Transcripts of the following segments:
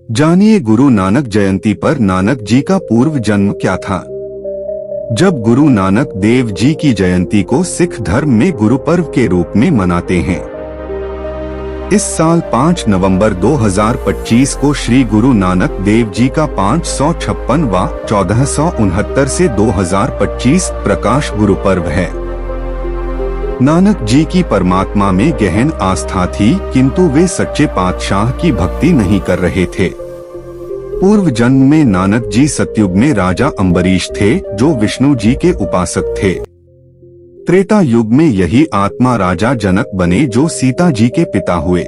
जानिए गुरु नानक जयंती पर नानक जी का पूर्व जन्म क्या था। जब गुरु नानक देव जी की जयंती को सिख धर्म में गुरु पर्व के रूप में मनाते हैं। इस साल 5 नवंबर 2025 को श्री गुरु नानक देव जी का 556वां 1469 से 2025 प्रकाश गुरु पर्व है। नानक जी की परमात्मा में गहन आस्था थी, किंतु वे सच्चे पातशाह की भक्ति नहीं कर रहे थे। पूर्व जन्म में नानक जी सतयुग में राजा अम्बरीश थे, जो विष्णु जी के उपासक थे। त्रेता युग में यही आत्मा राजा जनक बने, जो सीता जी के पिता हुए।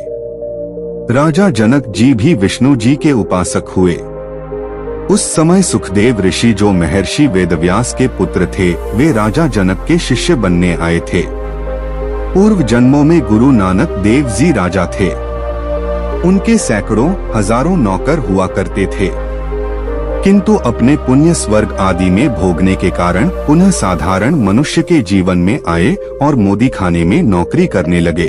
राजा जनक जी भी विष्णु जी के उपासक हुए। उस समय सुखदेव ऋषि, जो महर्षि वेदव्यास के पुत्र थे, वे राजा जनक के शिष्य बनने आए थे। पूर्व जन्मों में गुरु नानक देव जी राजा थे। उनके सैकड़ों हजारों नौकर हुआ करते थे, किंतु अपने पुण्य स्वर्ग आदि में भोगने के कारण पुनः साधारण मनुष्य के जीवन में आए और मोदी खाने में नौकरी करने लगे।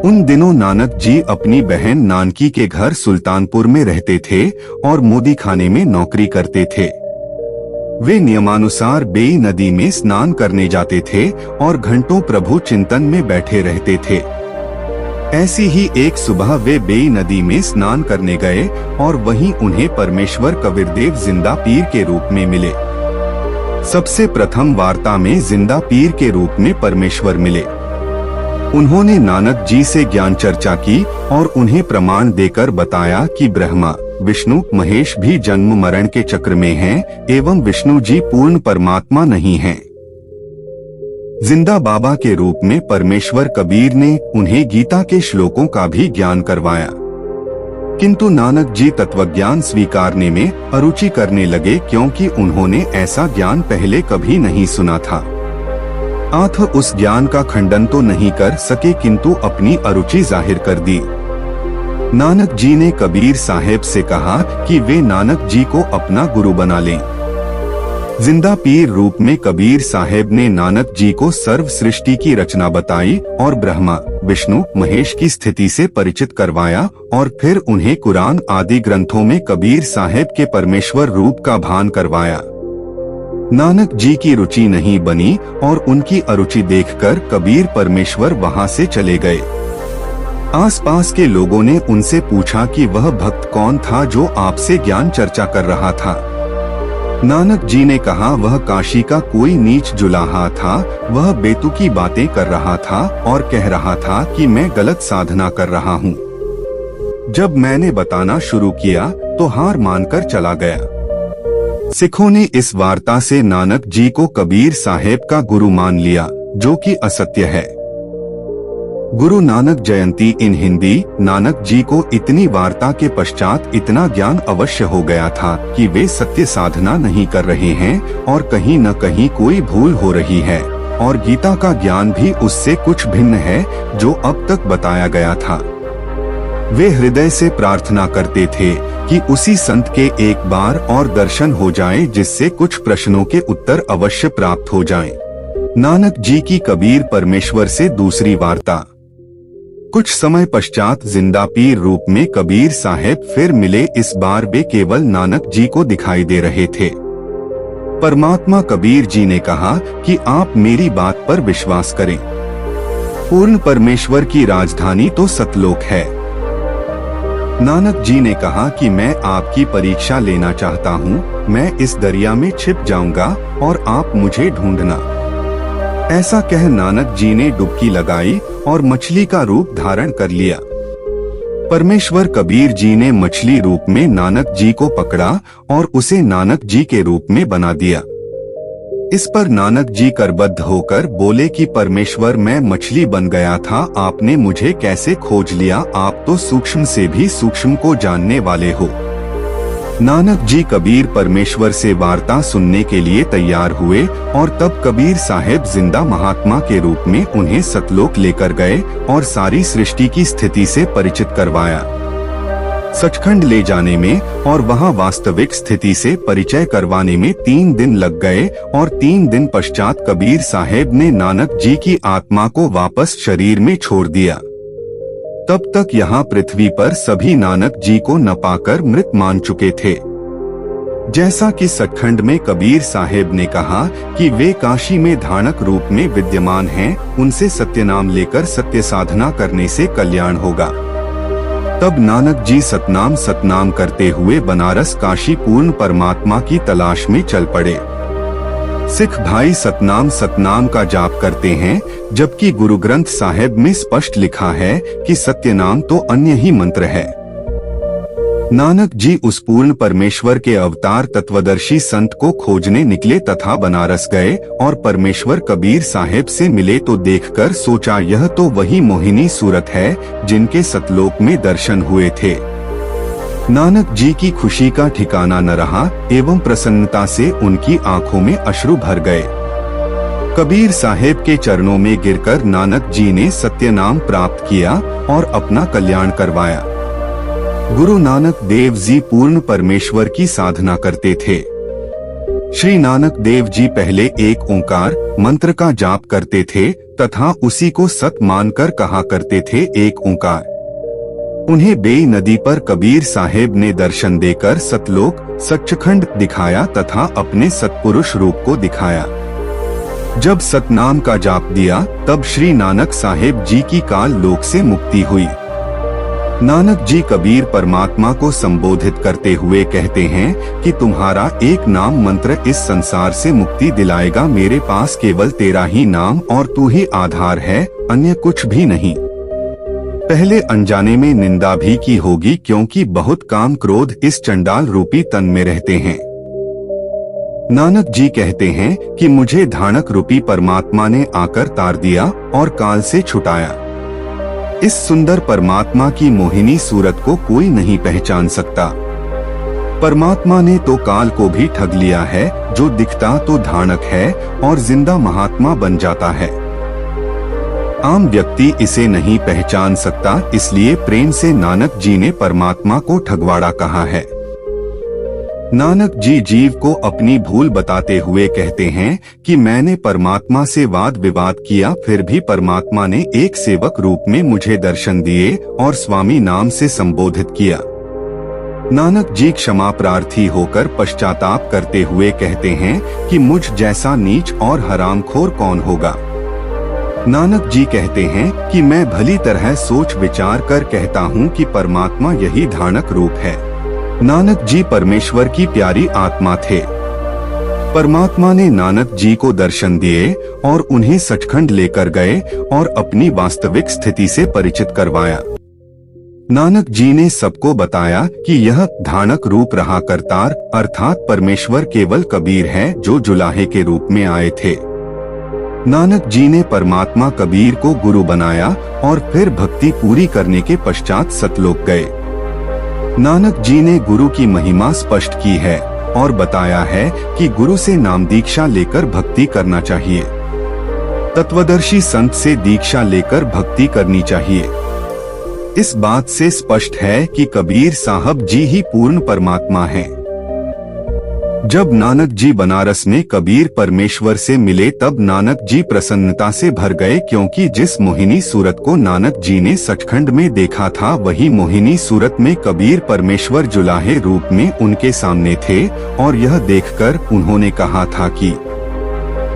उन दिनों नानक जी अपनी बहन नानकी के घर सुल्तानपुर में रहते थे और मोदी खाने में नौकरी करते थे। वे नियमानुसार बेई नदी में स्नान करने जाते थे और घंटों प्रभु चिंतन में बैठे रहते थे। ऐसी ही एक सुबह वे बेई नदी में स्नान करने गए और वहीं उन्हें परमेश्वर कबीरदेव जिंदा पीर के रूप में मिले। सबसे प्रथम वार्ता में जिंदा पीर के रूप में परमेश्वर मिले। उन्होंने नानक जी से ज्ञान चर्चा की और उन्हें प्रमाण देकर बताया कि ब्रह्मा, विष्णु, महेश भी जन्म मरण के चक्र में हैं, एवं विष्णु जी पूर्ण परमात्मा नहीं हैं। जिंदा बाबा के रूप में परमेश्वर कबीर ने उन्हें गीता के श्लोकों का भी ज्ञान करवाया, किंतु नानक जी तत्वज्ञान स्वीकारने में अरुचि करने लगे, क्योंकि उन्होंने ऐसा ज्ञान पहले कभी नहीं सुना था। आथ उस ज्ञान का खंडन तो नहीं कर सके, किंतु अपनी अरुचि जाहिर कर दी। नानक जी ने कबीर साहेब से कहा कि वे नानक जी को अपना गुरु बना लें। जिंदा पीर रूप में कबीर साहेब ने नानक जी को सर्व सृष्टि की रचना बताई और ब्रह्मा, विष्णु, महेश की स्थिति से परिचित करवाया, और फिर उन्हें कुरान आदि ग्रंथों में कबीर साहेब के परमेश्वर रूप का भान करवाया। नानक जी की रुचि नहीं बनी और उनकी अरुचि देखकर कबीर परमेश्वर वहां से चले गए। आसपास के लोगों ने उनसे पूछा कि वह भक्त कौन था जो आपसे ज्ञान चर्चा कर रहा था। नानक जी ने कहा, वह काशी का कोई नीच जुलाहा था। वह बेतुकी बातें कर रहा था और कह रहा था कि मैं गलत साधना कर रहा हूँ। जब मैंने बताना शुरू किया तो हार मानकर चला गया। सिखों ने इस वार्ता से नानक जी को कबीर साहेब का गुरु मान लिया, जो कि असत्य है। गुरु नानक जयंती इन हिंदी। नानक जी को इतनी वार्ता के पश्चात इतना ज्ञान अवश्य हो गया था कि वे सत्य साधना नहीं कर रहे हैं और कहीं न कहीं कोई भूल हो रही है, और गीता का ज्ञान भी उससे कुछ भिन्न है जो अब तक बताया गया था। वे हृदय से प्रार्थना करते थे कि उसी संत के एक बार और दर्शन हो जाए, जिससे कुछ प्रश्नों के उत्तर अवश्य प्राप्त हो जाएं। नानक जी की कबीर परमेश्वर से दूसरी वार्ता। कुछ समय पश्चात जिंदा पीर रूप में कबीर साहेब फिर मिले। इस बार वे केवल नानक जी को दिखाई दे रहे थे। परमात्मा कबीर जी ने कहा कि आप मेरी बात पर विश्वास करें। पूर्ण परमेश्वर की राजधानी तो सतलोक है। नानक जी ने कहा कि मैं आपकी परीक्षा लेना चाहता हूँ। मैं इस दरिया में छिप जाऊंगा और आप मुझे ढूंढना। ऐसा कह नानक जी ने डुबकी लगाई और मछली का रूप धारण कर लिया। परमेश्वर कबीर जी ने मछली रूप में नानक जी को पकड़ा और उसे नानक जी के रूप में बना दिया। इस पर नानक जी करबद्ध होकर बोले कि परमेश्वर, मैं मछली बन गया था, आपने मुझे कैसे खोज लिया? आप तो सूक्ष्म से भी सूक्ष्म को जानने वाले हो। नानक जी कबीर परमेश्वर से वार्ता सुनने के लिए तैयार हुए और तब कबीर साहेब जिंदा महात्मा के रूप में उन्हें सतलोक लेकर गए और सारी सृष्टि की स्थिति से परिचित करवाया। सचखंड ले जाने में और वहां वास्तविक स्थिति से परिचय करवाने में 3 दिन लग गए और 3 दिन पश्चात कबीर साहेब ने नानक जी की आत्मा को वापस शरीर में छोड़ दिया। तब तक यहाँ पृथ्वी पर सभी नानक जी को न पाकर मृत मान चुके थे। जैसा कि सचखंड में कबीर साहेब ने कहा कि वे काशी में धानक रूप में विद्यमान हैं, उनसे सत्यनाम लेकर सत्य साधना करने से कल्याण होगा। तब नानक जी सतनाम करते हुए बनारस काशी पूर्ण परमात्मा की तलाश में चल पड़े। सिख भाई सतनाम का जाप करते हैं, जबकि गुरु ग्रंथ साहिब में स्पष्ट लिखा है कि सत्यनाम तो अन्य ही मंत्र है। नानक जी उस पूर्ण परमेश्वर के अवतार तत्वदर्शी संत को खोजने निकले तथा बनारस गए और परमेश्वर कबीर साहेब से मिले तो देखकर सोचा यह तो वही मोहिनी सूरत है जिनके सतलोक में दर्शन हुए थे। नानक जी की खुशी का ठिकाना न रहा एवं प्रसन्नता से उनकी आंखों में अश्रु भर गए। कबीर साहेब के चरणों में गिरकर नानक जी ने सत्य नाम प्राप्त किया और अपना कल्याण करवाया। गुरु नानक देव जी पूर्ण परमेश्वर की साधना करते थे। श्री नानक देव जी पहले एक ओंकार मंत्र का जाप करते थे तथा उसी को सत मानकर कहा करते थे एक ओंकार। उन्हें बेई नदी पर कबीर साहेब ने दर्शन देकर सतलोक सचखंड दिखाया तथा अपने सतपुरुष रूप को दिखाया। जब सतनाम का जाप दिया तब श्री नानक साहेब जी की काल लोक से मुक्ति हुई। नानक जी कबीर परमात्मा को संबोधित करते हुए कहते हैं कि तुम्हारा एक नाम मंत्र इस संसार से मुक्ति दिलाएगा। मेरे पास केवल तेरा ही नाम और तू ही आधार है, अन्य कुछ भी नहीं। पहले अनजाने में निंदा भी की होगी, क्योंकि बहुत काम क्रोध इस चंडाल रूपी तन में रहते हैं। नानक जी कहते हैं कि मुझे धानक रूपी परमात्मा ने आकर तार दिया और काल से छुटाया। इस सुंदर परमात्मा की मोहिनी सूरत को कोई नहीं पहचान सकता। परमात्मा ने तो काल को भी ठग लिया है, जो दिखता तो धानक है और जिंदा महात्मा बन जाता है। आम व्यक्ति इसे नहीं पहचान सकता, इसलिए प्रेम से नानक जी ने परमात्मा को ठगवाड़ा कहा है। नानक जी जीव को अपनी भूल बताते हुए कहते हैं कि मैंने परमात्मा से वाद विवाद किया, फिर भी परमात्मा ने एक सेवक रूप में मुझे दर्शन दिए और स्वामी नाम से संबोधित किया। नानक जी क्षमा प्रार्थी होकर पश्चाताप करते हुए कहते हैं कि मुझ जैसा नीच और हरामखोर कौन होगा। नानक जी कहते हैं कि मैं भली तरह सोच विचार कर कहता हूँ कि परमात्मा यही धानक रूप है। नानक जी परमेश्वर की प्यारी आत्मा थे। परमात्मा ने नानक जी को दर्शन दिए और उन्हें सचखंड लेकर गए और अपनी वास्तविक स्थिति से परिचित करवाया। नानक जी ने सबको बताया कि यह धानक रूप रहा करतार अर्थात परमेश्वर केवल कबीर है, जो जुलाहे के रूप में आए थे। नानक जी ने परमात्मा कबीर को गुरु बनाया और फिर भक्ति पूरी करने के पश्चात सतलोक गए। नानक जी ने गुरु की महिमा स्पष्ट की है और बताया है कि गुरु से नाम दीक्षा लेकर भक्ति करना चाहिए। तत्वदर्शी संत से दीक्षा लेकर भक्ति करनी चाहिए। इस बात से स्पष्ट है कि कबीर साहब जी ही पूर्ण परमात्मा हैं। जब नानक जी बनारस में कबीर परमेश्वर से मिले तब नानक जी प्रसन्नता से भर गए, क्योंकि जिस मोहिनी सूरत को नानक जी ने सचखंड में देखा था वही मोहिनी सूरत में कबीर परमेश्वर जुलाहे रूप में उनके सामने थे। और यह देखकर उन्होंने कहा था कि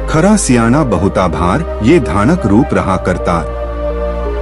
खरा सियाना बहुता भार, ये धानक रूप रहा करता।